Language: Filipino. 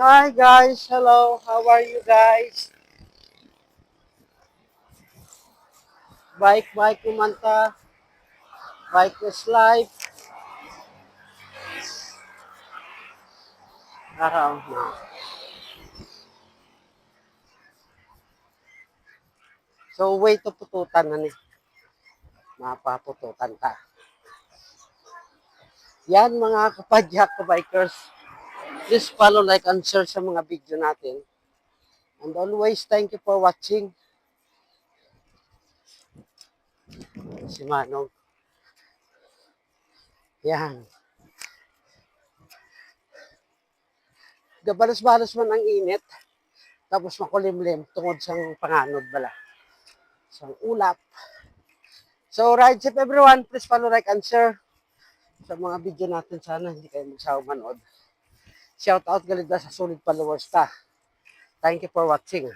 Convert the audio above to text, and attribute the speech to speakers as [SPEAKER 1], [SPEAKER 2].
[SPEAKER 1] Hi guys, hello. How are you guys? Bike kumanta, bike is life. Araw na. So way to pututan na ni. Mapapututan ka. Yan mga kapadyak bikers. Please follow, like, and share sa mga video natin. And always thank you for watching. Si Manong. Yan. Gabalos-balos man ang init. Tapos makulimlim tungod sa panganod bala. Sa ulap. So ride safe everyone. Please follow, like, and share sa mga video natin. Sana hindi kayo magsawa manood. Shout out galid sa solid followers ta. Thank you for watching.